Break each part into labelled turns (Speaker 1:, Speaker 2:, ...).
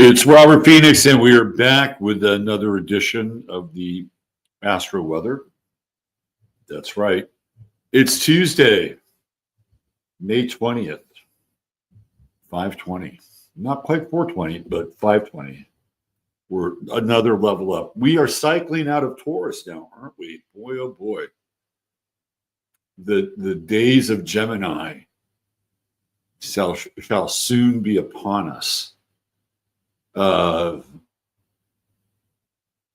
Speaker 1: It's Robert Phoenix, and we are back with another edition of the Astro Weather. That's right. It's Tuesday, May 20th, 5:20. Not quite 4:20, but 5:20. We're another level up. We are cycling out of Taurus now, aren't we? Boy, oh boy. The days of Gemini shall soon be upon us.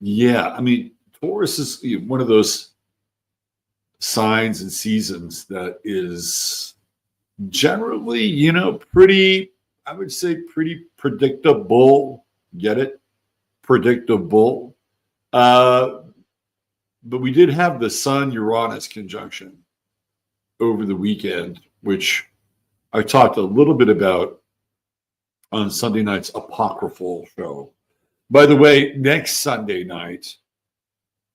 Speaker 1: Yeah, I mean, Taurus is one of those signs and seasons that is generally, pretty, I would say pretty predictable. Get it? Predictable. But we did have the Sun-Uranus conjunction over the weekend, which I talked a little bit about on Sunday night's apocryphal show. By the way, next Sunday night,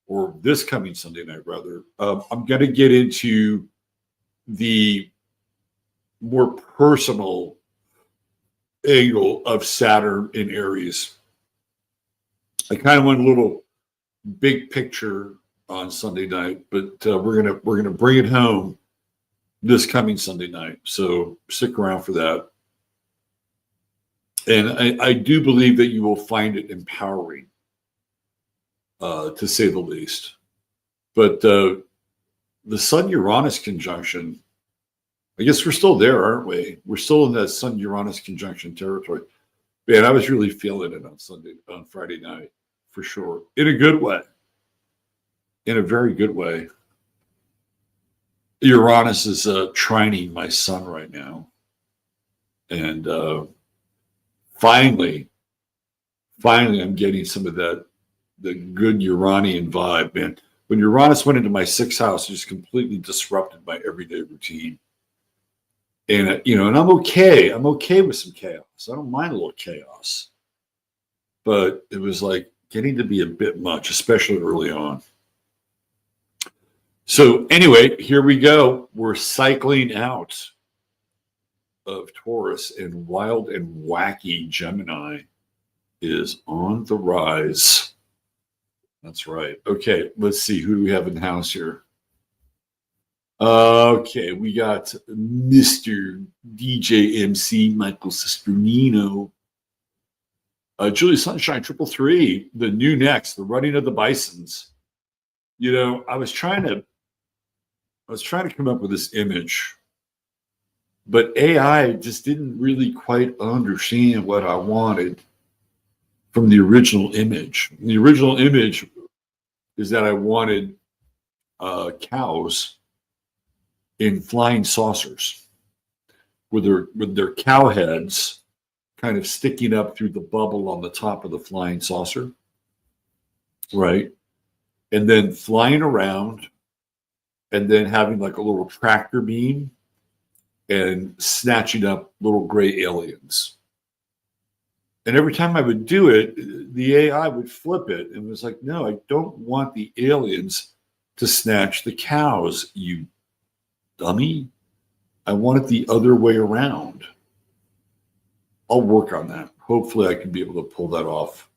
Speaker 1: or this coming Sunday night, rather, I'm going to get into the more personal angle of Saturn in Aries. I kind of went a little big picture on Sunday night, but we're gonna bring it home this coming Sunday night. So stick around for that. And I do believe that you will find it empowering, to say the least. But the Sun-Uranus conjunction, I guess we're still there, aren't we? We're still in that Sun-Uranus conjunction territory. Man, I was really feeling it on Friday night, for sure. In a good way. In a very good way. Uranus is trining my sun right now. And Finally, I'm getting some of the good Uranian vibe, man. When Uranus went into my sixth house, it just completely disrupted my everyday routine. And, and I'm okay. I'm okay with some chaos. I don't mind a little chaos. But it was like getting to be a bit much, especially early on. So anyway, here we go. We're cycling out of Taurus, and wild and wacky Gemini is on the rise. That's right. Okay, let's see. Who do we have in the house here? Okay, we got Mr. DJ MC Michael Cisternino. Julie Sunshine 333, the new next, the running of the Bisons. I was trying to come up with this image, but AI just didn't really quite understand what I wanted from the original image. The original image is that I wanted cows in flying saucers with their cow heads kind of sticking up through the bubble on the top of the flying saucer, right? And then flying around and then having like a little tractor beam and snatching up little gray aliens. And every time I would do it, the AI would flip it and was like, no, I don't want the aliens to snatch the cows, you dummy. I want it the other way around. I'll work on that. Hopefully I can be able to pull that off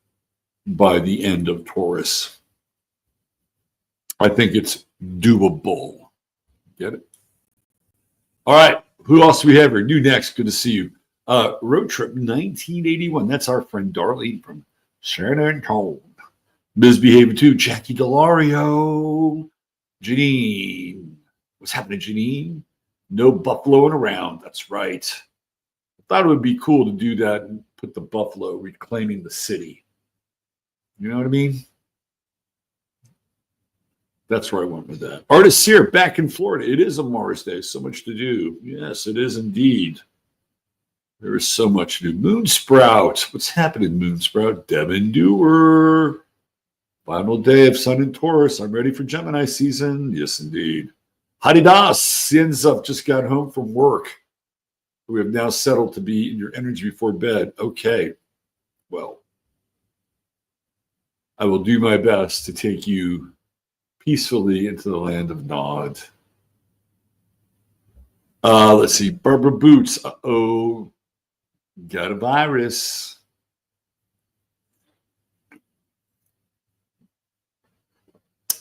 Speaker 1: by the end of Taurus. I think it's doable. Get it? All right. Who else do we have here? New next. Good to see you. Road Trip 1981. That's our friend Darlene from San Antonio. Misbehaving too. Jackie Delario. Janine. What's happening, Janine? No buffaloing around. That's right. I thought it would be cool to do that and put the buffalo reclaiming the city. You know what I mean? That's where I went with that. Artist here back in Florida. It is a Mars Day. So much to do. Yes, it is indeed. There is so much to do. Moonsprout. What's happening, Moonsprout? Devin Dewar. Final day of Sun and Taurus. I'm ready for Gemini season. Yes, indeed. Haridas. Sinzuf just got home from work. We have now settled to be in your energy before bed. Okay. Well, I will do my best to take you peacefully into the land of Nod. Let's see. Barbara Boots. Uh-oh. Got a virus.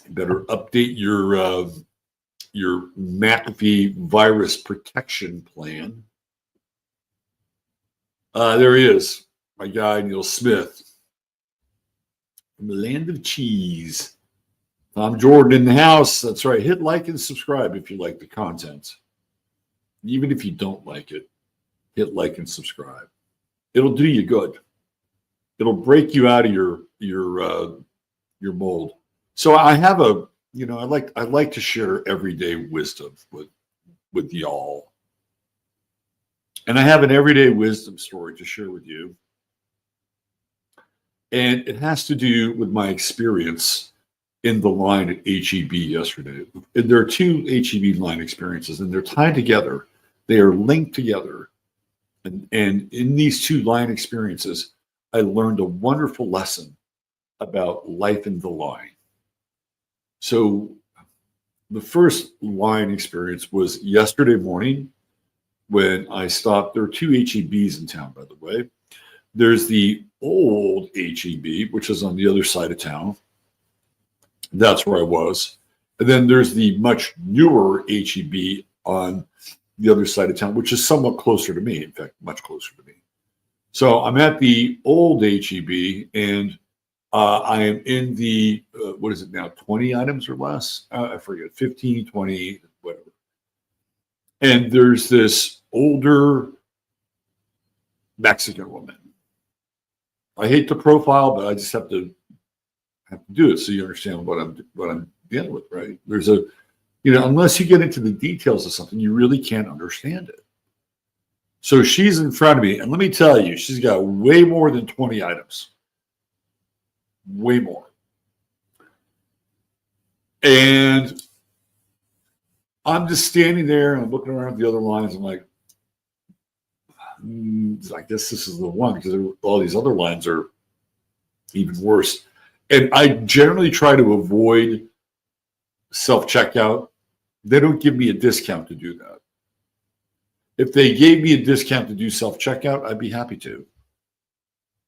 Speaker 1: You better update your McAfee virus protection plan. There he is, my guy Neil Smith from the land of cheese. Tom Jordan in the house. That's right. Hit like and subscribe if you like the content. Even if you don't like it, hit like and subscribe. It'll do you good. It'll break you out of your mold. So I have I like to share everyday wisdom with y'all. And I have an everyday wisdom story to share with you. And it has to do with my experience in the line at HEB yesterday. And there are two HEB line experiences, and they're tied together. They are linked together. And in these two line experiences, I learned a wonderful lesson about life in the line. So the first line experience was yesterday morning when I stopped. There are two HEBs in town, by the way. There's the old HEB, which is on the other side of town. That's where I was. And then there's the much newer HEB on the other side of town, which is somewhat closer to me. In fact, much closer to me. So I'm at the old HEB, and I am in the, what is it now, 20 items or less? I forget, 15, 20, whatever. And there's this older Mexican woman. I hate the profile, but I just have to do it so you understand what I'm dealing with, right? There's unless you get into the details of something, you really can't understand it. So she's in front of me, and let me tell you, she's got way more than 20 items. Way more. And I'm just standing there and I'm looking around the other lines. I'm like, I guess this is the one, because all these other lines are even worse. And I generally try to avoid self-checkout. They don't give me a discount to do that. If they gave me a discount to do self-checkout, I'd be happy to.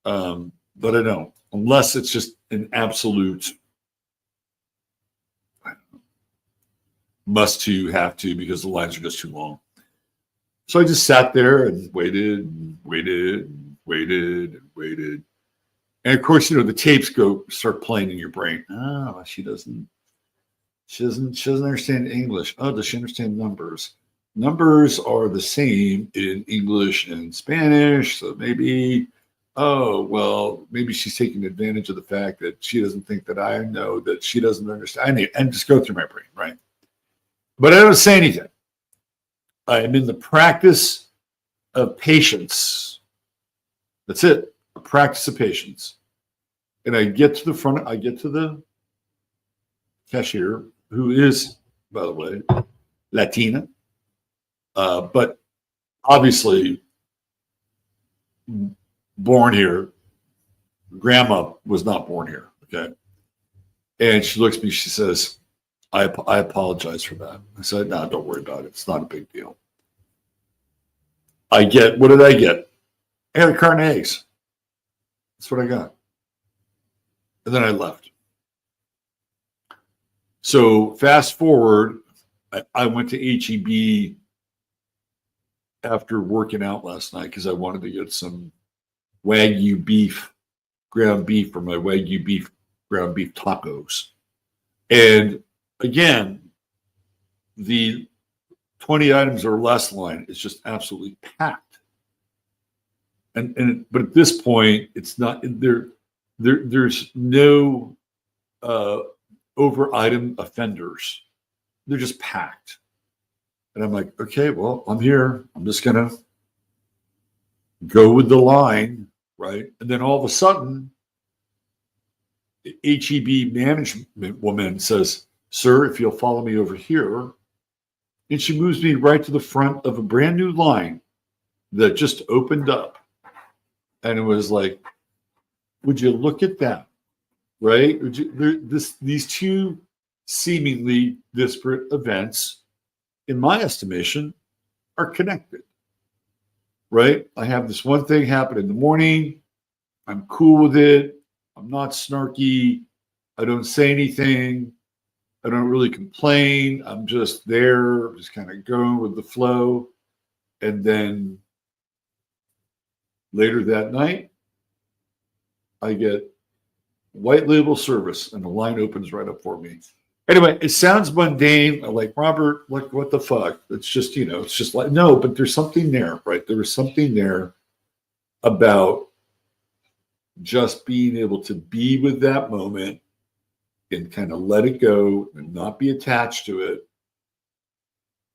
Speaker 1: But I don't, unless it's just an absolute must to, have to, because the lines are just too long. So I just sat there and waited and waited and waited and waited. And of course, the tapes start playing in your brain. Oh, she doesn't understand English. Oh, does she understand numbers? Numbers are the same in English and Spanish. So maybe she's taking advantage of the fact that she doesn't think that I know that she doesn't understand. And just go through my brain, right? But I don't say anything. I am in the practice of patience. That's it. A practice of patience. And I get to the front, I get to the cashier, who is, by the way, Latina, but obviously born here. Grandma was not born here, okay? And she looks at me, she says, I apologize for that. I said, no, don't worry about it. It's not a big deal. What did I get? I got a carton of eggs. That's what I got. And then I left. So fast forward, I went to HEB after working out last night because I wanted to get some Wagyu beef, ground beef for my Wagyu beef, ground beef tacos. And again, the 20 items or less line is just absolutely packed. But at this point, it's not there. There's no over item offenders. They're just packed. And I'm like, okay, well, I'm here. I'm just gonna go with the line, right? And then all of a sudden, the HEB management woman says, sir, if you'll follow me over here. And she moves me right to the front of a brand new line that just opened up. And it was like, would you look at that, right? These two seemingly disparate events, in my estimation, are connected, right? I have this one thing happen in the morning. I'm cool with it. I'm not snarky. I don't say anything. I don't really complain. I'm just there, just kind of going with the flow. And then later that night, I get white label service and the line opens right up for me. Anyway, it sounds mundane. I'm like, Robert, what the fuck? It's just, it's just like, no, but there's something there, right? There was something there about just being able to be with that moment and kind of let it go and not be attached to it.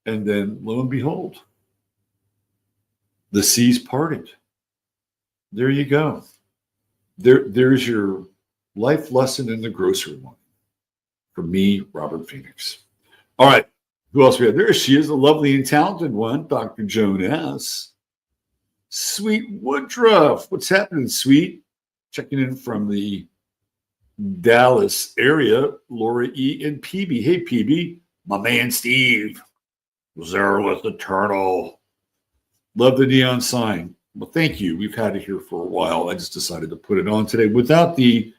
Speaker 1: And then lo and behold, the seas parted. There you go. There's your life lesson in the grocery line. For me, Robert Phoenix. All right. Who else we have? There she is, a lovely and talented one, Dr. Joan S. Sweet Woodruff. What's happening, Sweet? Checking in from the Dallas area. Laura E. and PB. Hey, PB. My man, Steve. Was there with the turtle. Love the neon sign. Well, thank you. We've had it here for a while. I just decided to put it on today without the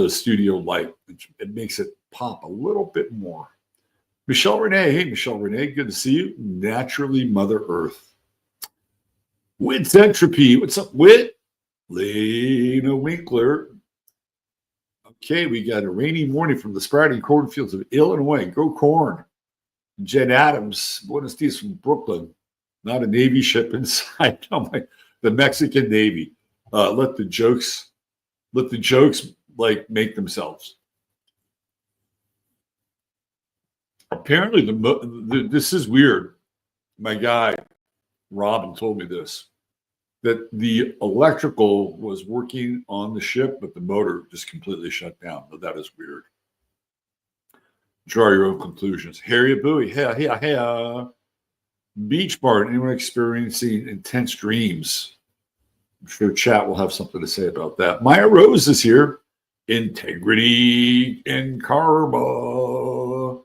Speaker 1: studio light. It makes it pop a little bit more. Michelle Renee. Hey, Michelle Renee. Good to see you. Naturally Mother Earth. Wit's Entropy. What's up, Wit? Lena Winkler. Okay, we got a rainy morning from the sprouting cornfields of Illinois. Go corn. Jen Adams. Buenos dias from Brooklyn. Not a Navy ship inside. Oh my, the Mexican Navy. Let the jokes like make themselves. Apparently, this is weird. My guy, Robin, told me this, that the electrical was working on the ship, but the motor just completely shut down. But that is weird. Draw your own conclusions. Harriet Bowie. Hey. Beach bar. Anyone experiencing intense dreams? I'm sure chat will have something to say about that. Maya Rose is here. Integrity and Karma.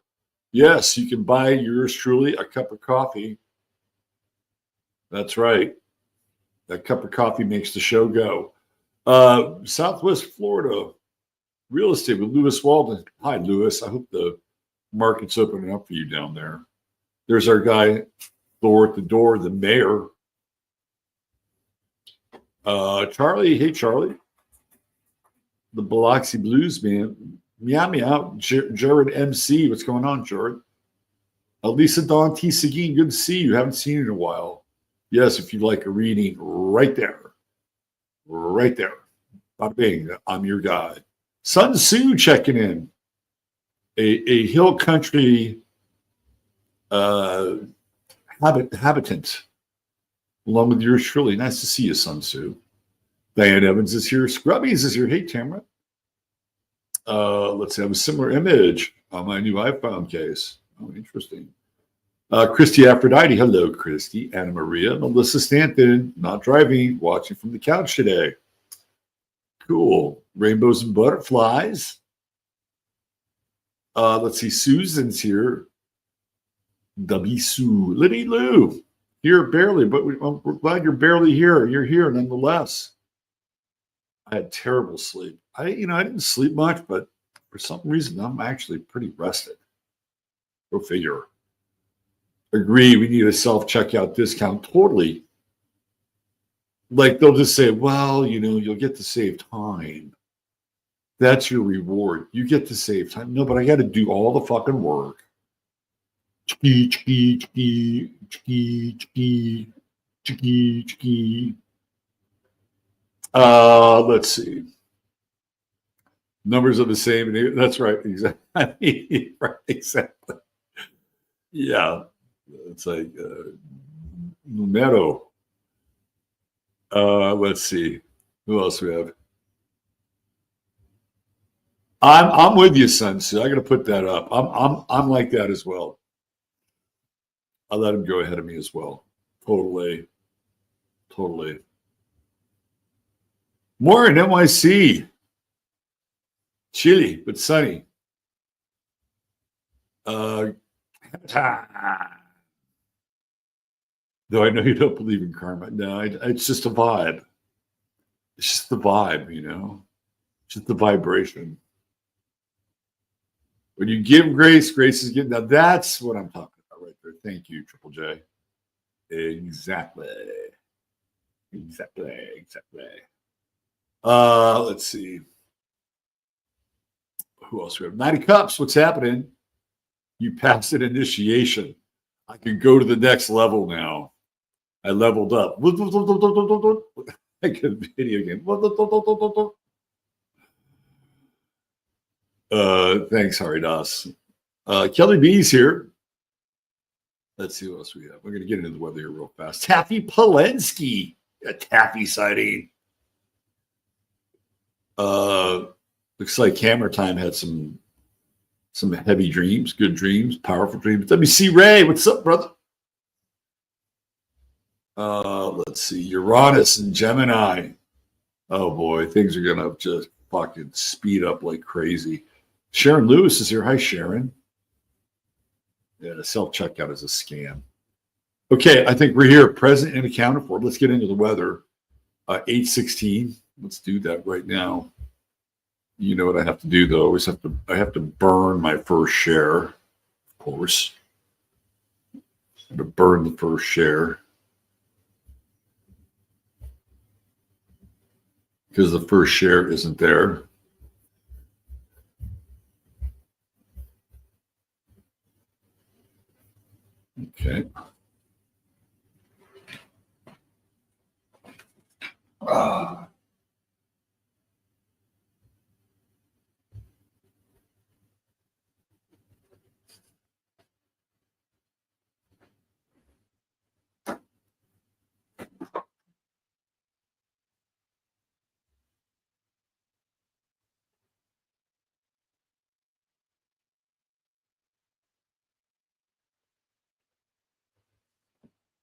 Speaker 1: Yes, you can buy yours truly a cup of coffee. That's right. That cup of coffee makes the show go. Southwest Florida real estate with Lewis Walden. Hi, Lewis. I hope the market's opening up for you down there. There's our guy, Thor at the door, the mayor. Charlie. Hey, Charlie. The Biloxi Blues, man. Meow. Jared MC. What's going on, Jared? Elisa Dawn T. Seguin. Good to see you. Haven't seen you in a while. Yes, if you'd like a reading, right there. Right there. Bada bing. I'm your guy. Sun Tzu checking in. A hill country habitant, along with yours truly. Nice to see you, Sun Tzu. Diane Evans is here. Scrubbies is here. Hey, Tamara. Let's have a similar image on my new iPhone case. Oh, interesting. Christy Aphrodite. Hello, Christy. Anna Maria. Melissa Stanton. Not driving. Watching from the couch today. Cool. Rainbows and butterflies. Let's see. Susan's here. W. Sue. Liddy Lou. Here barely, but we're glad you're barely here. You're here nonetheless. I had terrible sleep. I didn't sleep much, but for some reason, I'm actually pretty rested. Go figure. Agree. We need a self-checkout discount. Totally. Like they'll just say, well, you'll get to save time. That's your reward. You get to save time. No, but I got to do all the fucking work. Let's see. Numbers are the same. That's right. Exactly. Right. Exactly. Yeah. It's like numero. Let's see. Who else we have? I'm with you, Sun Tzu. I got to put that up. I'm like that as well. I'll let him go ahead of me as well. Totally. More in NYC. Chilly, but sunny. Though I know you don't believe in karma. No, it's just a vibe. It's just the vibe, It's just the vibration. When you give grace, grace is given. Now that's what I'm talking about right there. Thank you, Triple J. Exactly. Let's see. Who else we have? 90 Cups. What's happening? You passed an initiation. I can go to the next level now. I leveled up. I get a video game. Thanks, Haridas. Kelly B's here. Let's see what else we have. We're going to get into the weather here real fast. Taffy Polensky. A Taffy sighting. Looks like Hammer Time had some heavy dreams, good dreams, powerful dreams. WC Ray, what's up, brother? Let's see. Uranus and Gemini. Oh boy, things are gonna just fucking speed up like crazy. Sharon Lewis is here. Hi, Sharon. Yeah, the self-checkout is a scam. Okay, I think we're here, present and accounted for. Let's get into the weather. 8:16. Let's do that right now. You know what I have to do, though. I have to burn my first share, of course. I have to burn the first share. Because the first share isn't there. Okay.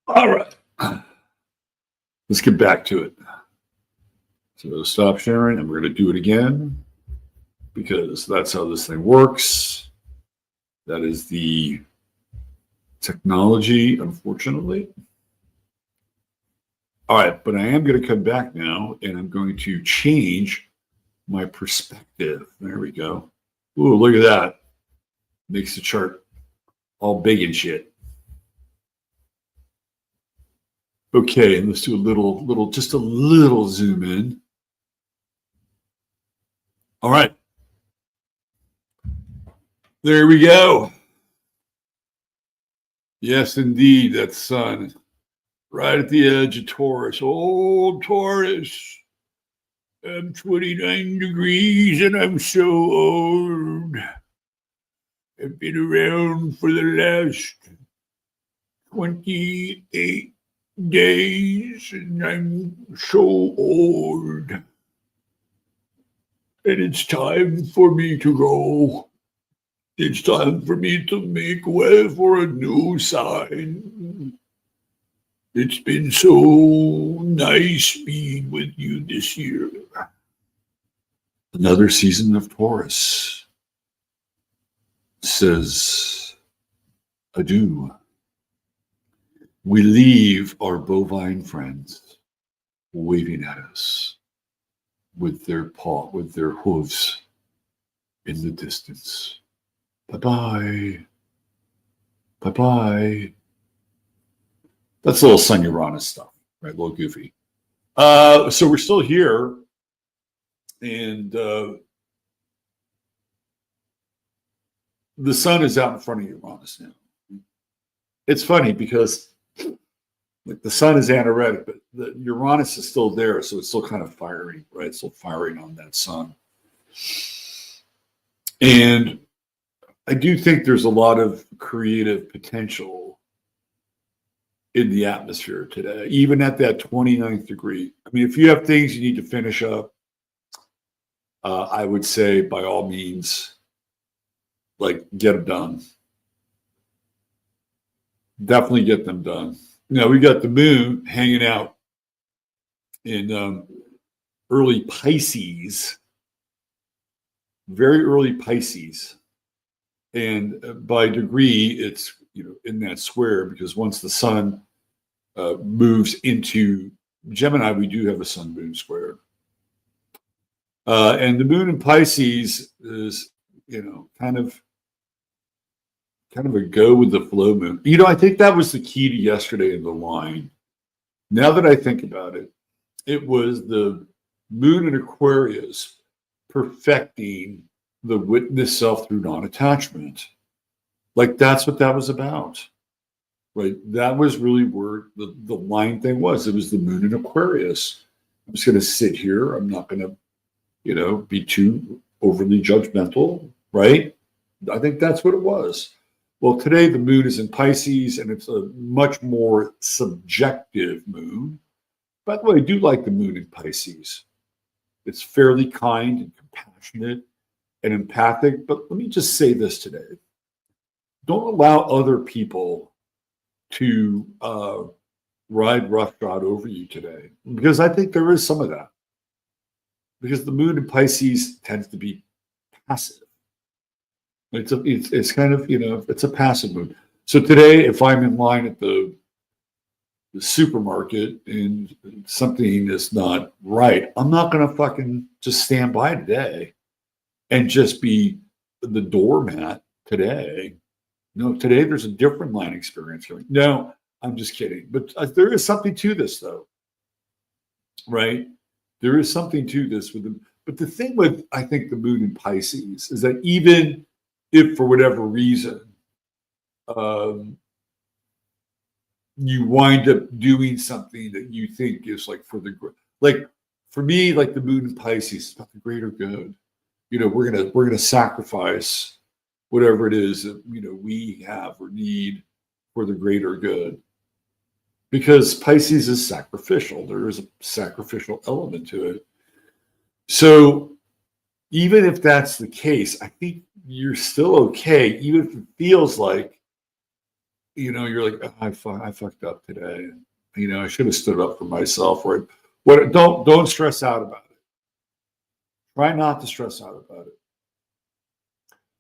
Speaker 1: All right. Let's get back to it. So stop sharing, and we're going to do it again because that's how this thing works. That is the technology, unfortunately. All right, but I am going to come back now, and I'm going to change my perspective. There we go. Ooh, look at that. Makes the chart all big and shit. Okay, and let's do just a little zoom in. All right. There we go. Yes, indeed, that sun. Right at the edge of Taurus. Old Taurus. I'm 29 degrees and I'm so old. I've been around for the last 28 days and I'm so old. And it's time for me to go. It's time for me to make way for a new sign. It's been so nice being with you this year. Another season of Taurus says adieu. We leave our bovine friends waving at us with their hooves in the distance. Bye-bye. Bye-bye. That's a little Sun Uranus stuff, right? A little goofy. So we're still here. And the sun is out in front of Uranus now. It's funny because like the sun is anoretic, but the Uranus is still there, so it's still kind of firing, right? It's still firing on that sun. And I do think there's a lot of creative potential in the atmosphere today, even at that 29th degree. I mean, if you have things you need to finish up, I would say by all means, like get them done. Definitely get them done. Now we got the moon hanging out in early Pisces, very early Pisces. And by degree, it's in that square because once the sun moves into Gemini, we do have a sun moon square. And the moon in Pisces is, kind of kind of a go with the flow moon. You know, I think that was the key to yesterday in the line. Now that I think about it, it was the moon in Aquarius perfecting the witness self through non-attachment. Like that's what that was about, right? That was really where the line thing was. It was the moon in Aquarius. I'm just going to sit here. I'm not going to, you know, be too overly judgmental, right? I think that's what it was. Well, today the moon is in Pisces, and it's a much more subjective moon. By the way, I do like the moon in Pisces. It's fairly kind and compassionate and empathic. But let me just say this today. Don't allow other people to ride roughshod over you today, because I think there is some of that. Because the moon in Pisces tends to be passive. It's kind of, you know, it's a passive moon. So today, if I'm in line at the supermarket and something is not right, I'm not going to fucking just stand by today and just be the doormat today. No, today there's a different line experience here. No, I'm just kidding. But there is something to this, though, right? There is something to this with them. But the thing with, I think, the moon in Pisces is that even if for whatever reason you wind up doing something that you think is like for the, like for me, like the moon in Pisces is about the greater good. You know, we're gonna sacrifice whatever it is that, you know, we have or need for the greater good, because Pisces is sacrificial. There is a sacrificial element to it. So even if that's the case, I think you're still okay, even if it feels like, you know, you're like, oh, I fucked up today. You know, I should have stood up for myself. Or what? Don't stress out about it. Try not to stress out about it.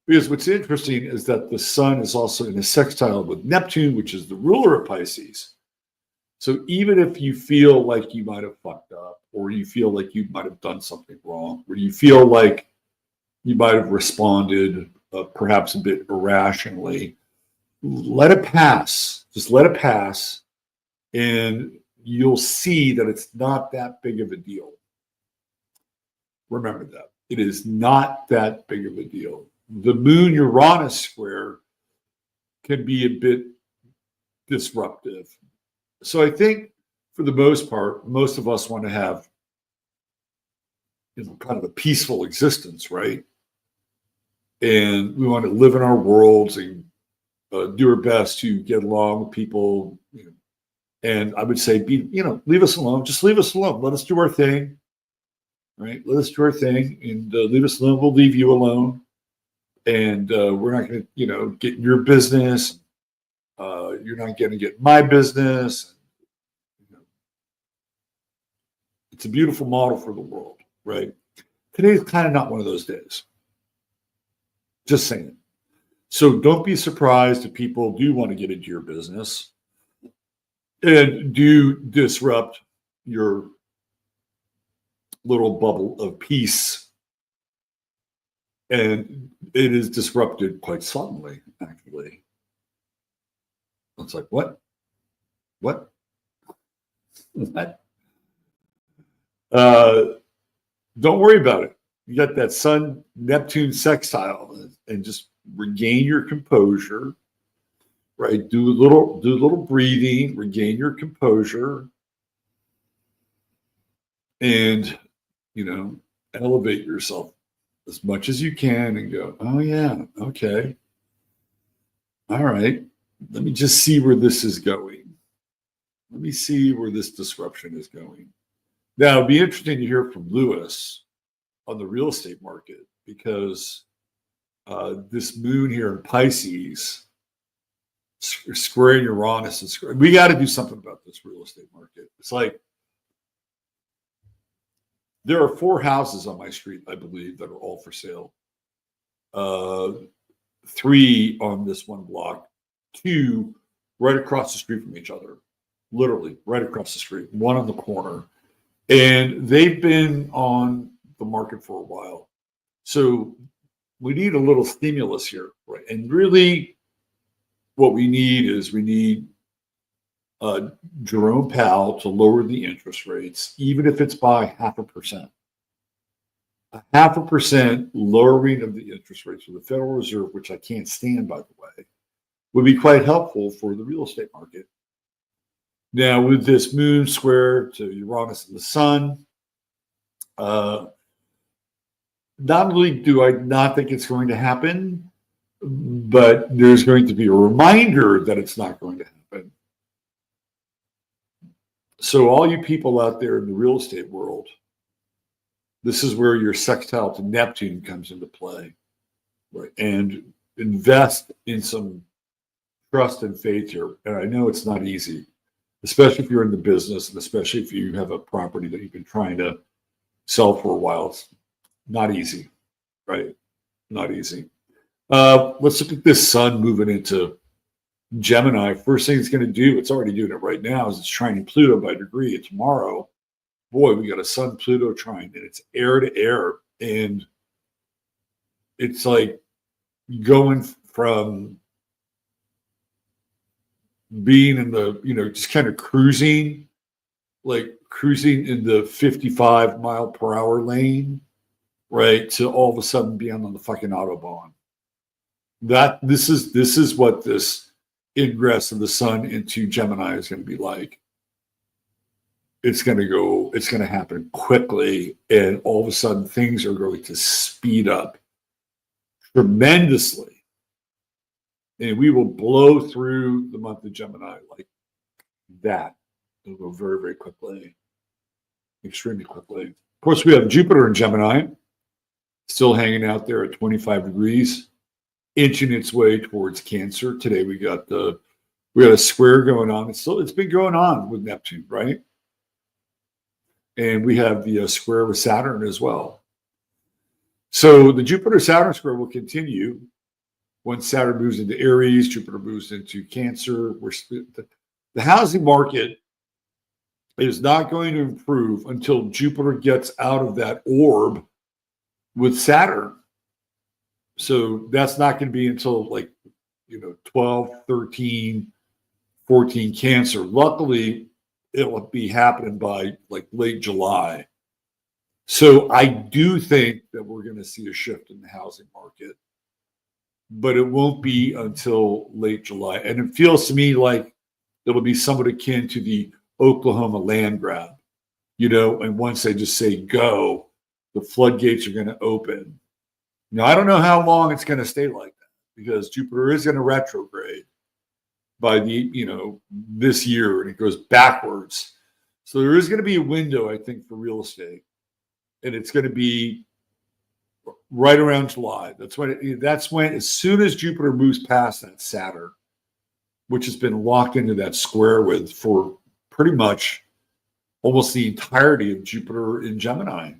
Speaker 1: Because what's interesting is that the sun is also in a sextile with Neptune, which is the ruler of Pisces. So even if you feel like you might have fucked up, or you feel like you might have done something wrong, or you feel like you might have responded perhaps a bit irrationally, let it pass. Just let it pass, and you'll see that it's not that big of a deal. Remember that. It is not that big of a deal. The moon Uranus square can be a bit disruptive. So I think for the most part, most of us want to have, you know, kind of a peaceful existence, right? And we want to live in our worlds and do our best to get along with people. You know, and I would say, leave us alone. Just leave us alone. Let us do our thing, right? Let us do our thing, and leave us alone. We'll leave you alone. And we're not going to, you know, get in your business. You're not going to get my business. You know, it's a beautiful model for the world, right? Today is kind of not one of those days. Just saying. So don't be surprised if people do want to get into your business and do disrupt your little bubble of peace. And it is disrupted quite suddenly, actually. It's like, what? What? What? Don't worry about it. You got that Sun Neptune sextile, and just regain your composure, right? Do a little breathing, regain your composure, and, you know, elevate yourself as much as you can and go, oh yeah, okay. All right. Let me just see where this is going. Let me see where this disruption is going. Now, it'd be interesting to hear from Lewis on the real estate market, because this moon here in Pisces, squaring Uranus, and we got to do something about this real estate market. It's like, there are 4 houses on my street, I believe, that are all for sale. 3 on this one block, 2 right across the street from each other, literally right across the street, 1 on the corner. And they've been on the market for a while. So we need a little stimulus here, right? And really, what we need is Jerome Powell to lower the interest rates, even if it's by 0.5%. A 0.5% lowering of the interest rates for the Federal Reserve, which I can't stand, by the way, would be quite helpful for the real estate market. Now, with this moon square to Uranus and the sun, not only do I not think it's going to happen, but there's going to be a reminder that it's not going to happen. So all you people out there in the real estate world, this is where your sextile to Neptune comes into play, right? And invest in some trust and faith here. And I know it's not easy, especially if you're in the business and especially if you have a property that you've been trying to sell for a while. It's not easy, right? Not easy. Let's look at this sun moving into Gemini. First thing it's going to do, it's already doing it right now, is it's trining Pluto by degree. And tomorrow, boy, we got a Sun Pluto trine, and it's air to air. And it's like going from being in the, just kind of cruising in the 55 mile per hour lane, right, to all of a sudden being on the fucking Autobahn. This is what this ingress of the sun into Gemini is going to be like. It's going to happen quickly, and all of a sudden things are going to speed up tremendously. And we will blow through the month of Gemini like that. It'll go very, very quickly, extremely quickly. Of course, we have Jupiter in Gemini, still hanging out there at 25 degrees, inching its way towards Cancer. Today we got a square going on. It's been going on with Neptune, right? And we have the square with Saturn as well. So the Jupiter-Saturn square will continue. Once Saturn moves into Aries, Jupiter moves into Cancer. The housing market is not going to improve until Jupiter gets out of that orb with Saturn. So that's not going to be until 12, 13, 14 Cancer. Luckily, it will be happening by late July. So I do think that we're going to see a shift in the housing market, but it won't be until late July. And it feels to me like it'll be somewhat akin to the Oklahoma land grab, and once they just say go, the floodgates are going to open. Now, I don't know how long it's going to stay like that, because Jupiter is going to retrograde by this year, and it goes backwards. So there is going to be a window, I think, for real estate, and it's going to be right around July. That's when, as soon as Jupiter moves past that Saturn, which has been locked into that square with for pretty much almost the entirety of Jupiter in Gemini.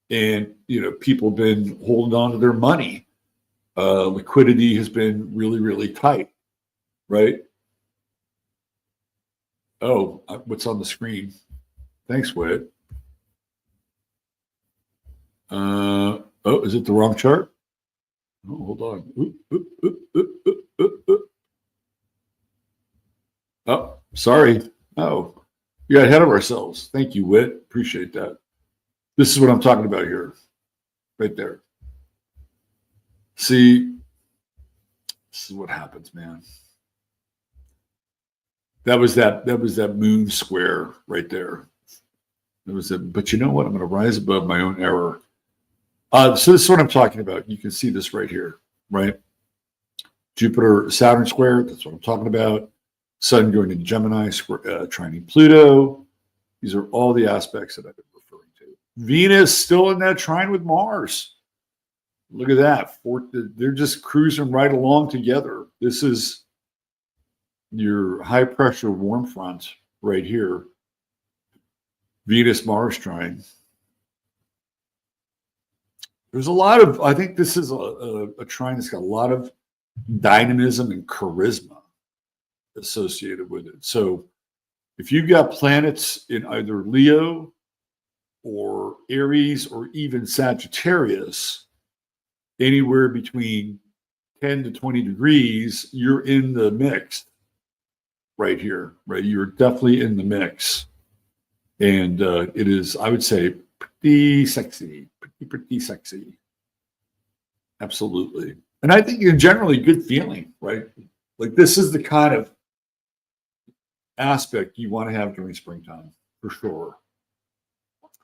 Speaker 1: And, people have been holding on to their money. Liquidity has been really, really tight, right? Oh, what's on the screen? Thanks, Whit. Oh, is it the wrong chart? Oh, hold on. Oh, sorry. Oh, we got ahead of ourselves. Thank you, Whit. Appreciate that. This is what I'm talking about here, right there. See, this is what happens, man. That was that moon square right there. But you know what? I'm going to rise above my own error. So this is what I'm talking about. You can see this right here, right? Jupiter, Saturn square. That's what I'm talking about. Sun going into Gemini, trining Pluto. These are all the aspects that I've been referring to. Venus still in that trine with Mars. Look at that. They're just cruising right along together. This is your high pressure warm front right here. Venus-Mars trine. There's a lot of, I think this is a trine that's got a lot of dynamism and charisma associated with it. So if you've got planets in either Leo or Aries or even Sagittarius, anywhere between 10 to 20 degrees, you're in the mix right here, right? You're definitely in the mix. And it is, I would say, pretty sexy, pretty sexy. Absolutely. And I think you're generally good feeling, right? Like this is the kind of aspect you want to have during springtime, for sure.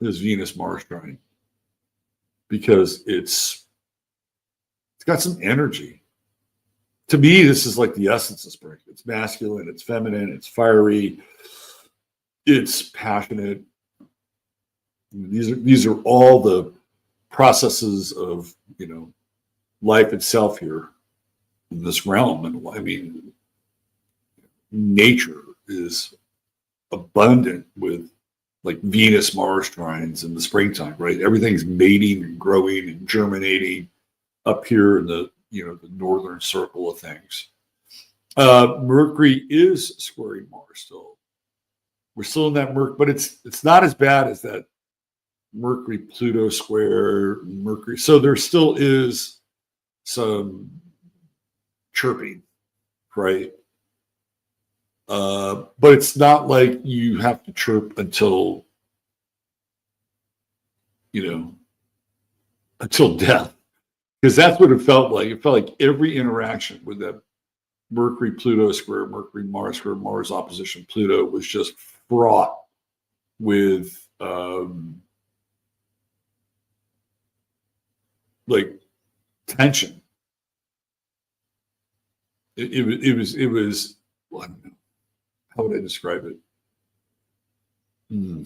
Speaker 1: This Venus Mars trine, because it's got some energy. To me, this is like the essence of spring. It's masculine, it's feminine, it's fiery, it's passionate. These are all the processes of, you know, life itself here in this realm. And I mean, nature is abundant with like Venus Mars trines in the springtime, right? Everything's mating and growing and germinating up here in the, you know, the northern circle of things. Mercury is squaring Mars still. We're still in that Mercury, but it's not as bad as that Mercury Pluto square Mercury. So there still is some chirping, right? But it's not like you have to chirp until, you know, until death, because that's what it felt like. It felt like every interaction with that Mercury Pluto square, Mercury Mars square, Mars opposition Pluto was just fraught with like tension. It was well, I don't know. How would I describe it? To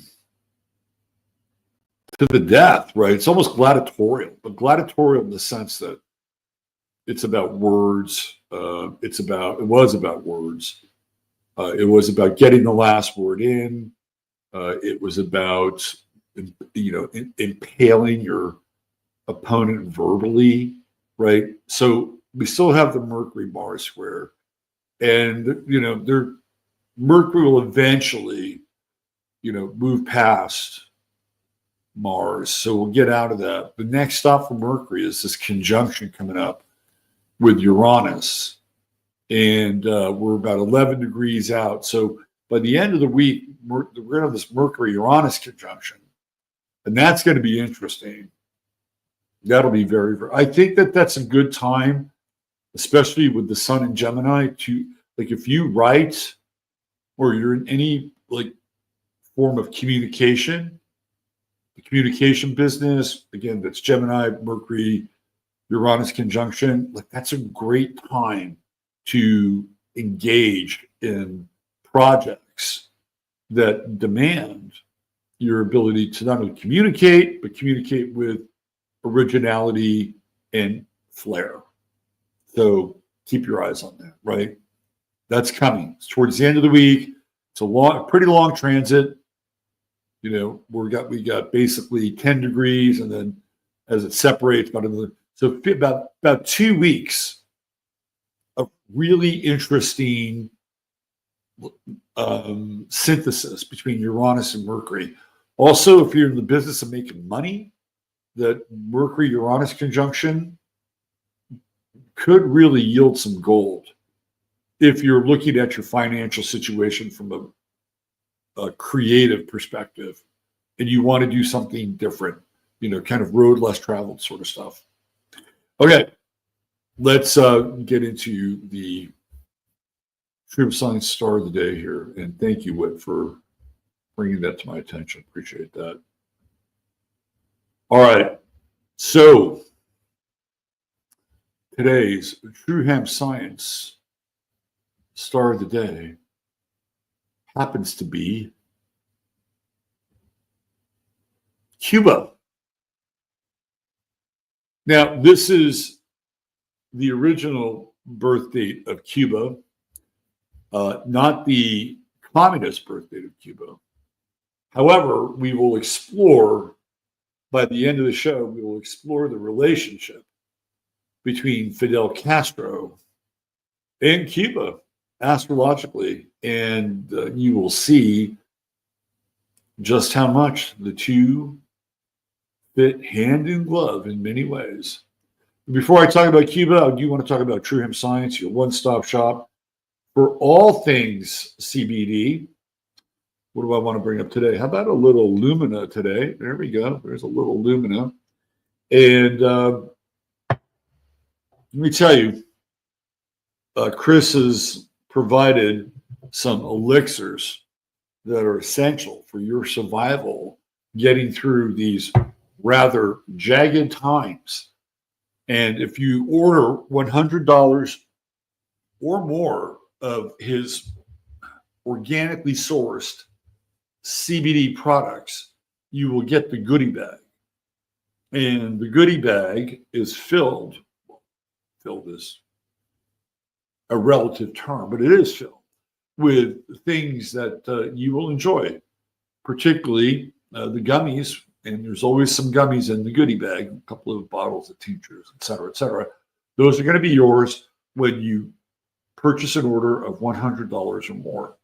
Speaker 1: the death, right? It's almost gladiatorial, but gladiatorial in the sense that it's about words. It was about words. It was about getting the last word in. It was about, you know, impaling your opponent verbally, right? So we still have the Mercury Mars square, and you know, Mercury will eventually, you know, move past Mars. So we'll get out of that. The next stop for Mercury is this conjunction coming up with Uranus. And we're about 11 degrees out. So by the end of the week, we're going to have this Mercury-Uranus conjunction. And that's going to be interesting. That'll be very, very, I think that's a good time, especially with the sun in Gemini, to, like, if you write or you're in any like form of communication, the communication business, again, that's Gemini, Mercury, Uranus conjunction, like that's a great time to engage in projects that demand your ability to not only communicate, but communicate with originality and flair. So keep your eyes on that, right? That's coming. It's towards the end of the week. It's a pretty long transit. You know, we got basically 10 degrees, and then as it separates, so about 2 weeks of really interesting synthesis between Uranus and Mercury. Also, if you're in the business of making money, that Mercury-Uranus conjunction could really yield some gold if you're looking at your financial situation from a creative perspective and you want to do something different, you know, kind of road less traveled sort of stuff. Okay, let's get into the True Hemp Science star of the day here. And thank you, Whit, for bringing that to my attention. Appreciate that. All right, so today's True Hemp Science star of the day happens to be CUBA. Now, this is the original birth date of CUBA, not the communist birth date of Cuba. However, we will explore, by the end of the show, we will explore the relationship between Fidel Castro and Cuba astrologically, and you will see just how much the two fit hand in glove in many ways. Before I talk about Cuba, I do want to talk about True Hemp Science, your one-stop shop for all things CBD. What do I want to bring up today? How about a little Lumina today? There we go. There's a little Lumina. And let me tell you, Chris has provided some elixirs that are essential for your survival, getting through these rather jagged times. And if you order $100 or more of his organically sourced CBD products, you will get the goodie bag. And the goodie bag is filled is a relative term, but it is filled with things that you will enjoy, particularly the gummies. And there's always some gummies in the goodie bag, a couple of bottles of tinctures, et cetera, et cetera. Those are going to be yours when you purchase an order of $100 or more.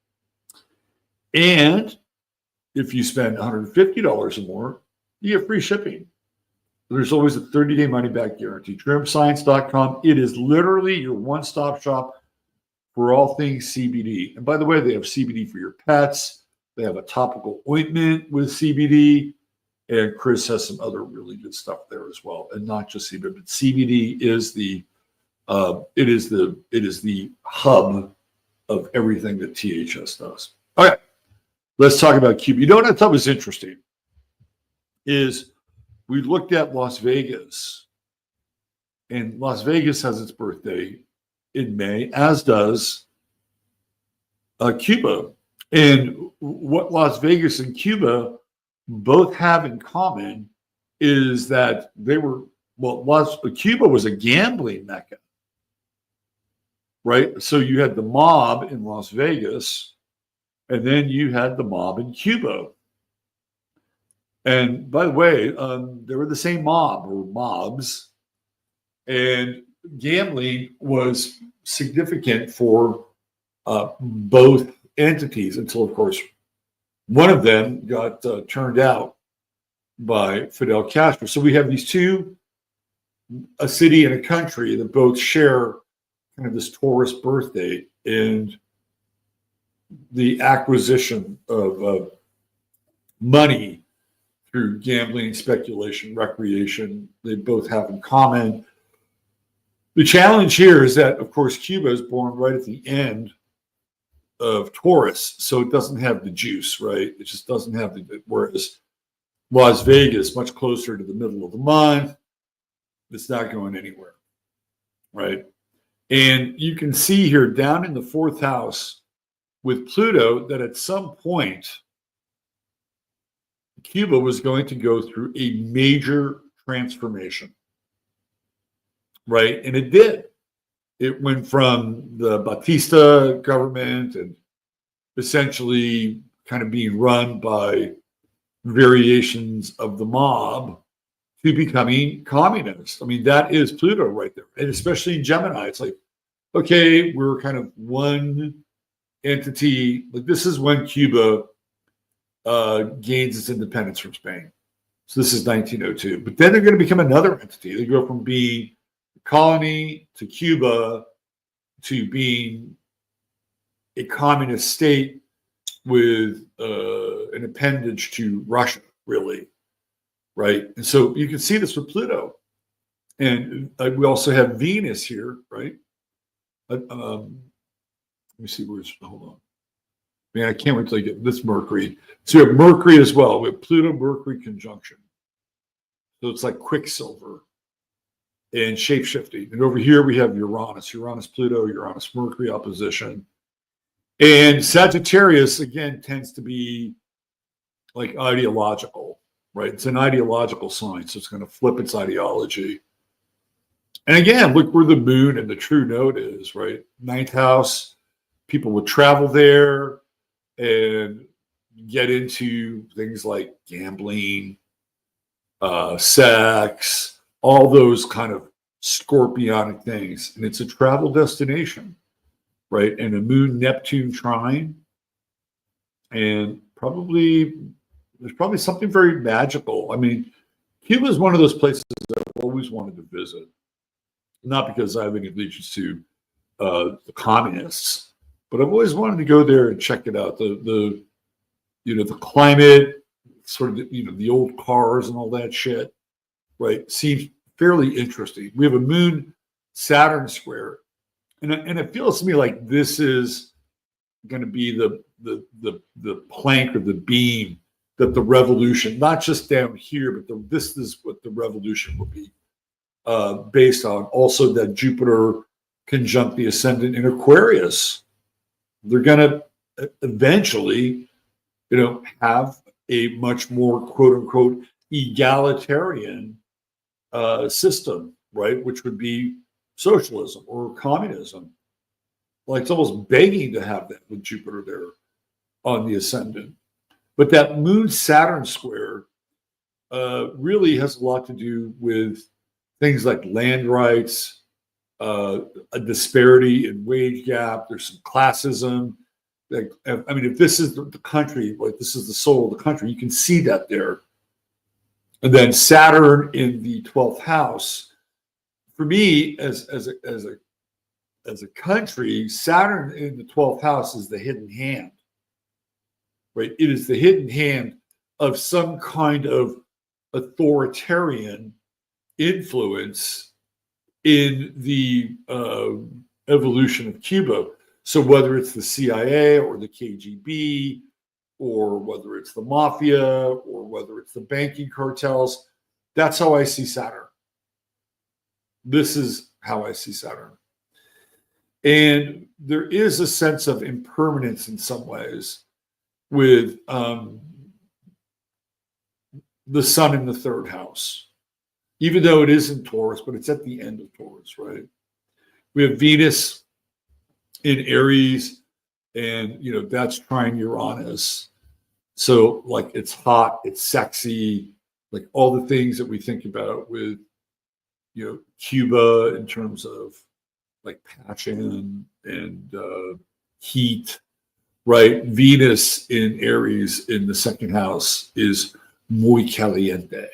Speaker 1: And if you spend $150 or more, you get free shipping. There's always a 30-day money-back guarantee. TrueHempScience.com. It is literally your one-stop shop for all things CBD. And by the way, they have CBD for your pets. They have a topical ointment with CBD. And Chris has some other really good stuff there as well, and not just CBD. But CBD is the hub of everything that THS does. All right, let's talk about CUBA. You know what I thought was interesting is we looked at Las Vegas, and Las Vegas has its birthday in May, as does Cuba. And what Las Vegas and Cuba both have in common is that Cuba was a gambling mecca, right? So you had the mob in Las Vegas, and then you had the mob in Cuba. And by the way, they were the same mob or mobs, and gambling was significant for both entities until, of course, one of them got turned out by Fidel Castro. So we have these two, a city and a country that both share kind of this Taurus birthday, and the acquisition of money through gambling, speculation, recreation, they both have in common. The challenge here is that, of course, Cuba is born right at the end of Taurus, so it doesn't have the juice, right? It just doesn't have whereas Las Vegas, much closer to the middle of the month, it's not going anywhere, right? And you can see here down in the fourth house with Pluto that at some point, Cuba was going to go through a major transformation, right? And it did. It went from the Batista government and essentially kind of being run by variations of the mob to becoming communist. I mean, that is Pluto right there. And especially in Gemini, it's like, okay, we're kind of one entity. Like, this is when Cuba gains its independence from Spain. So this is 1902. But then they're going to become another entity. They go from being a colony to Cuba to being a communist state with an appendage to Russia, really, right? And so you can see this with Pluto. And we also have Venus here, right? Let me see, hold on. Man, I can't wait till I get this Mercury. So you have Mercury as well. We have Pluto-Mercury conjunction. So it's like Quicksilver and shape-shifting. And over here we have Uranus-Pluto, Uranus-Mercury opposition. And Sagittarius, again, tends to be like ideological, right? It's an ideological sign, so it's going to flip its ideology. And again, look where the moon and the true node is, right? Ninth house, people would travel there and get into things like gambling, sex, all those kind of scorpionic things. And it's a travel destination, right? And a moon-Neptune trine. And there's probably something very magical. I mean, Cuba is one of those places that I've always wanted to visit. not because I have any allegiance to the communists, but I've always wanted to go there and check it out. The climate, sort of the old cars and all that shit, right? Seems fairly interesting. We have a moon Saturn square, and it feels to me like this is going to be the plank or the beam that the revolution, not just down here, but this is what the revolution will be based on. Also, that Jupiter conjunct the ascendant in Aquarius. They're going to eventually, have a much more quote unquote egalitarian system, right? Which would be socialism or communism. Like it's almost begging to have that with Jupiter there on the ascendant. But that moon Saturn square really has a lot to do with things like land rights, a disparity in wage gap. There's some classism. If this is the country, like this is the soul of the country, you can see that there. And then Saturn in the 12th house. For me, as a country, Saturn in the 12th house is the hidden hand, right? It is the hidden hand of some kind of authoritarian influence in the evolution of Cuba. So whether it's the CIA or the KGB, or whether it's the mafia, or whether it's the banking cartels, that's how I see Saturn. This is how I see Saturn. And there is a sense of impermanence in some ways with the sun in the third house, even though it is in Taurus, but it's at the end of Taurus, right? We have Venus in Aries, and that's trine Uranus. So like it's hot, it's sexy, like all the things that we think about with Cuba in terms of like passion and heat, right? Venus in Aries in the second house is muy caliente.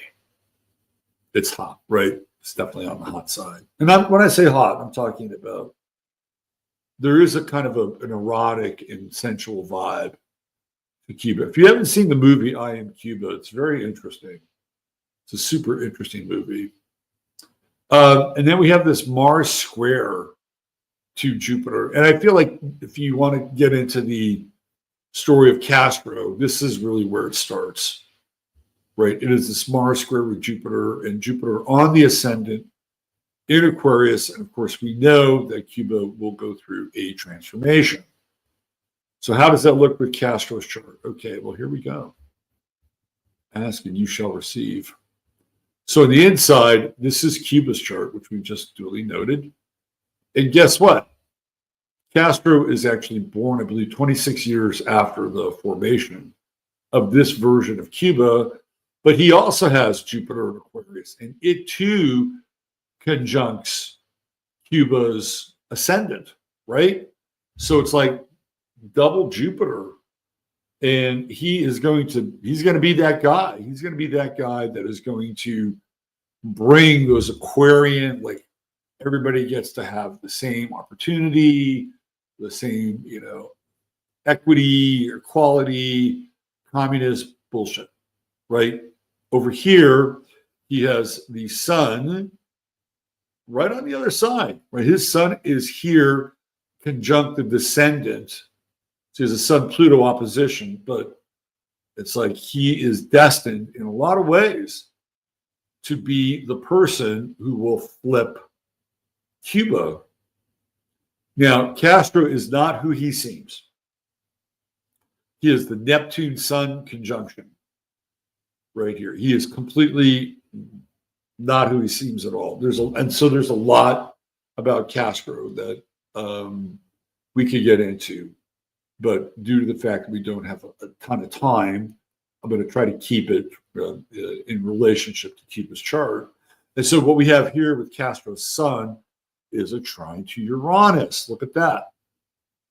Speaker 1: It's hot, right? It's definitely on the hot side. And when I say hot, I'm talking about there is a kind of an erotic and sensual vibe to Cuba. If you haven't seen the movie I Am Cuba, it's very interesting. It's a super interesting movie. And then we have this Mars square to Jupiter. And I feel like if you want to get into the story of Castro, this is really where it starts, right? It is this Mars square with Jupiter, and Jupiter on the ascendant in Aquarius. And of course, we know that Cuba will go through a transformation. So how does that look with Castro's chart? Okay, well, here we go. Ask and you shall receive. So on the inside, this is Cuba's chart, which we just duly noted. And guess what? Castro is actually born, I believe, 26 years after the formation of this version of Cuba, but he also has Jupiter in Aquarius, and it too conjuncts Cuba's ascendant, right? So it's like double Jupiter, and he's going to be that guy. He's going to be that guy that is going to bring those Aquarian, like everybody gets to have the same opportunity, the same, equity or equality, communist bullshit, right? Over here, he has the sun right on the other side, right? His sun is here conjunct the descendant. So he has a Sun-Pluto opposition, but it's like he is destined in a lot of ways to be the person who will flip Cuba. Now, Castro is not who he seems. He is the Neptune-Sun conjunction right here. He is completely not who he seems at all. There's a lot about Castro that we could get into, but due to the fact that we don't have a ton of time, I'm going to try to keep it in relationship to Cuba's chart. And so what we have here with Castro's sun is a trine to Uranus. Look at that.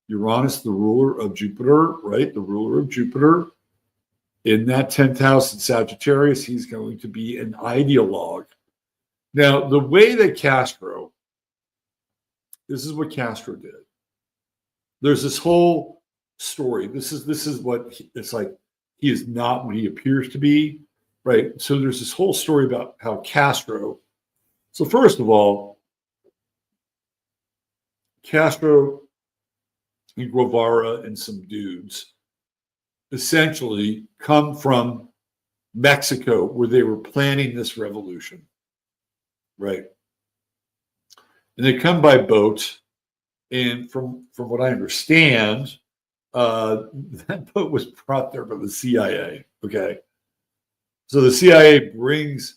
Speaker 1: Uranus, the ruler of Jupiter, right? The ruler of Jupiter. In that 10th house in Sagittarius, he's going to be an ideologue. Now, the way that Castro This is what Castro did. There's this whole story. This is what it's like. He is not what he appears to be, right? So there's this whole story about how Castro. So first of all, Castro and Guevara and some dudes essentially come from Mexico, where they were planning this revolution, right? And they come by boat, and from what I understand, that boat was brought there by the CIA. Okay, so the CIA brings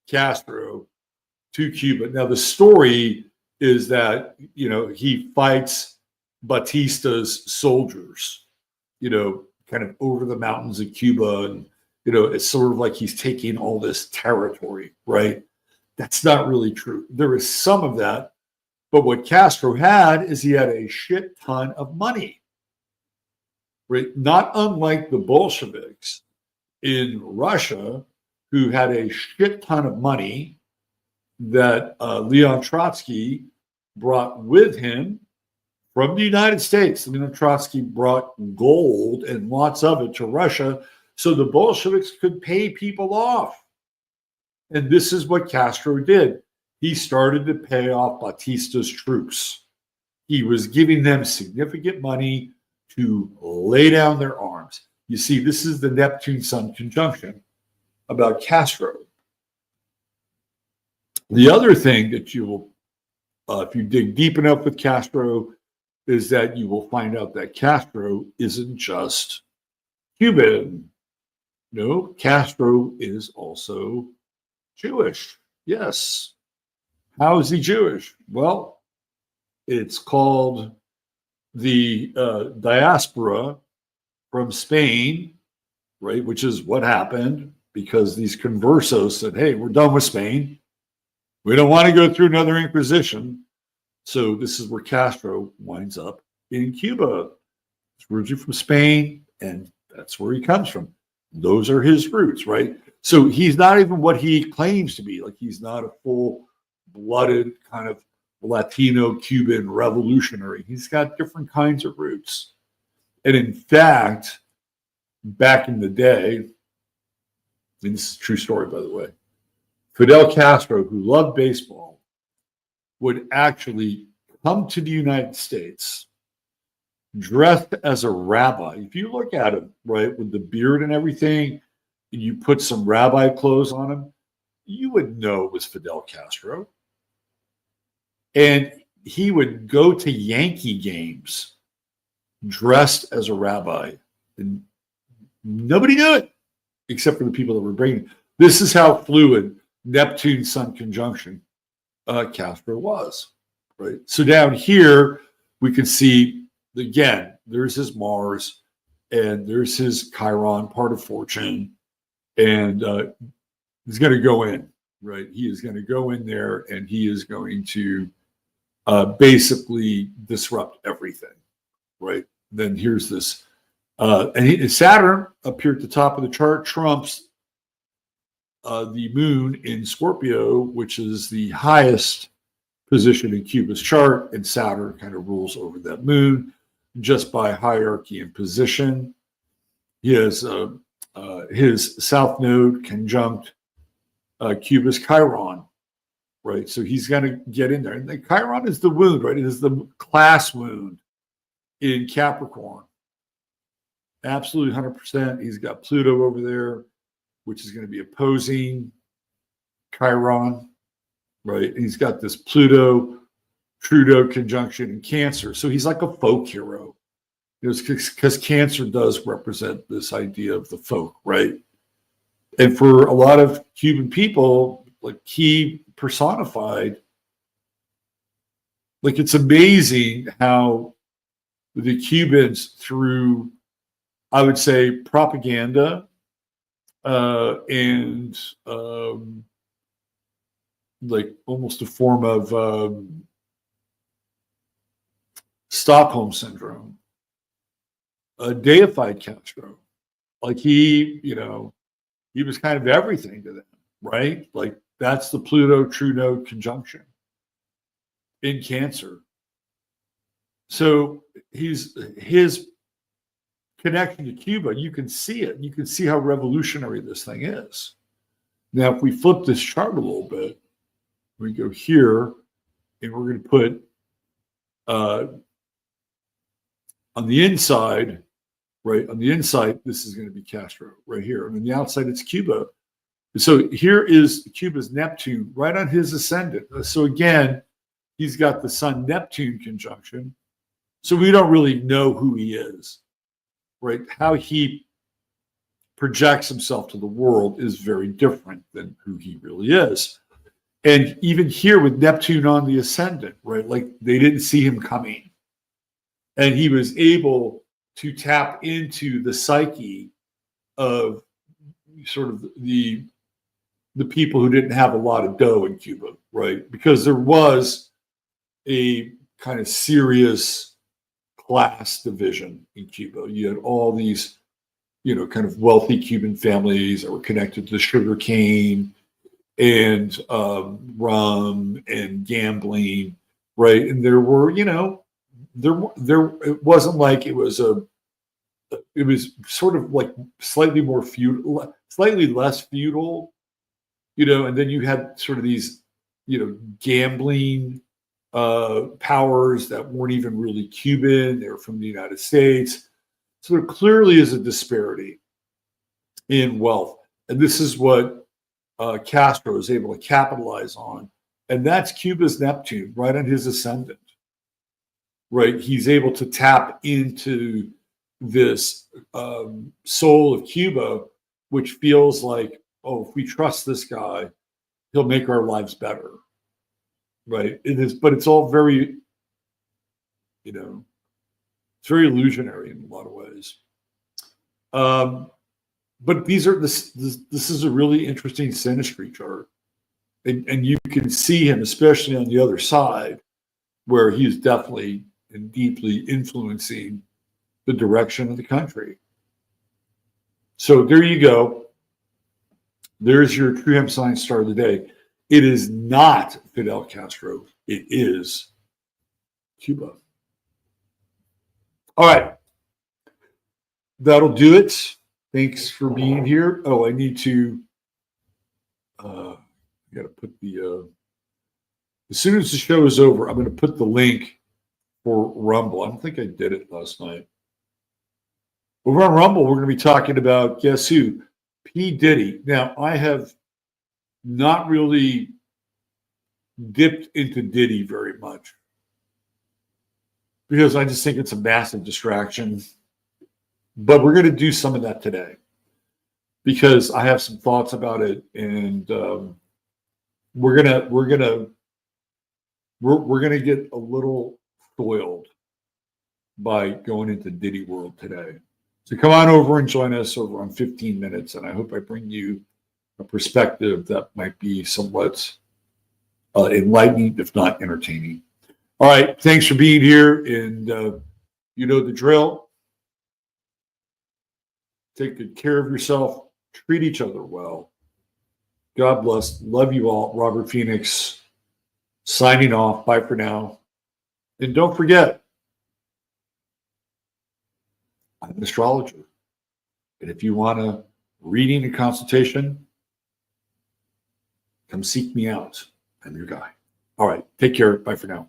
Speaker 1: Castro to Cuba. Now the story is that he fights Batista's soldiers, kind of over the mountains of Cuba, and it's sort of like he's taking all this territory, right? That's not really true. There is some of that, but what Castro had is he had a shit ton of money, right? Not unlike the Bolsheviks in Russia, who had a shit ton of money that Leon Trotsky brought with him from the United States. Leon Trotsky brought gold and lots of it to Russia so the Bolsheviks could pay people off. And this is what Castro did. He started to pay off Batista's troops. He was giving them significant money to lay down their arms. You see, this is the Neptune-Sun conjunction about Castro. The other thing that you will, if you dig deep enough with Castro, is that you will find out that Castro isn't just Cuban. No, Castro is also Jewish. Yes. How is he Jewish? Well, it's called the diaspora from Spain, right? Which is what happened because these conversos said, hey, we're done with Spain. We don't want to go through another Inquisition. So this is where Castro winds up in Cuba. He's originally from Spain, and that's where he comes from. Those are his roots, right? So he's not even what he claims to be. Like, he's not a full-blooded kind of Latino Cuban revolutionary. He's got different kinds of roots. And in fact, back in the day, and this is a true story, by the way, Fidel Castro, who loved baseball, would actually come to the United States dressed as a rabbi. If you look at him, right, with the beard and everything, and you put some rabbi clothes on him, you would know it was Fidel Castro. And he would go to Yankee games dressed as a rabbi. And nobody knew it except for the people that were bringing it. This is how fluid Neptune-Sun conjunction Castro was, right? So down here, we can see, again, there's his Mars, and there's his Chiron, part of fortune, and he's going to go in, right? He is going to go in there, and he is going to basically disrupt everything, right? Then here's this, and Saturn up here at the top of the chart trumps the moon in Scorpio, which is the highest position in Cuba's chart, and Saturn kind of rules over that moon just by hierarchy and position. He has his south node conjunct Cuba's Chiron, right? So he's going to get in there. And the Chiron is the wound, right? It is the class wound in Capricorn. Absolutely 100%. He's got Pluto over there, which is going to be opposing Chiron, right? And he's got this Pluto-Trudeau conjunction in Cancer. So he's like a folk hero. Because Cancer does represent this idea of the folk, right? And for a lot of Cuban people, like, he personified, like, it's amazing how the Cubans, through, I would say, propaganda and like almost a form of Stockholm syndrome, deified Castro. Like, he was kind of everything to them, right? Like, that's the Pluto-True Node conjunction in Cancer. So his connection to Cuba, you can see it. You can see how revolutionary this thing is. Now, if we flip this chart a little bit, we go here, and we're going to put on the inside, right? On the inside, this is going to be Castro right here. And on the outside, it's Cuba. So here is Cuba's Neptune right on his ascendant. So again, he's got the Sun-Neptune conjunction. So we don't really know who he is, right? How he projects himself to the world is very different than who he really is. And even here with Neptune on the ascendant, right? Like they didn't see him coming. And he was able to tap into the psyche of sort of the people who didn't have a lot of dough in Cuba, right? Because there was a kind of serious class division in Cuba. You had all these, kind of wealthy Cuban families that were connected to sugar cane and rum and gambling, right? And there were, it wasn't like it was sort of like slightly more feudal, slightly less feudal, and then you had sort of these, gambling powers that weren't even really Cuban. They were from the United States. So there clearly is a disparity in wealth. And this is what Castro is able to capitalize on. And that's Cuba's Neptune right on his ascendant, right? He's able to tap into this soul of Cuba, which feels like, oh, if we trust this guy, he'll make our lives better, right? It is, but it's all very, it's very illusionary in a lot of ways. But this is a really interesting synastry chart, and you can see him, especially on the other side, where he's definitely and deeply influencing the direction of the country. So there you go. There's your True Hemp Science star of the day. It is not Fidel Castro. It is Cuba. All right. That'll do it. Thanks for being here. Oh, I need to, I got to put as soon as the show is over, I'm going to put the link for Rumble. I don't think I did it last night. Over on Rumble, we're going to be talking about, guess who? P. Diddy. Now, I have not really dipped into Diddy very much because I just think it's a massive distraction. But we're going to do some of that today because I have some thoughts about it, and we're gonna get a little foiled by going into Diddy world today. So come on over and join us over on 15 minutes, and I hope I bring you a perspective that might be somewhat enlightening, if not entertaining. All right, thanks for being here, and you know the drill. Take good care of yourself. Treat each other well. God bless. Love you all. Robert Phoenix signing off. Bye for now. And don't forget, I'm an astrologer. And if you want a reading and consultation, come seek me out. I'm your guy. All right. Take care. Bye for now.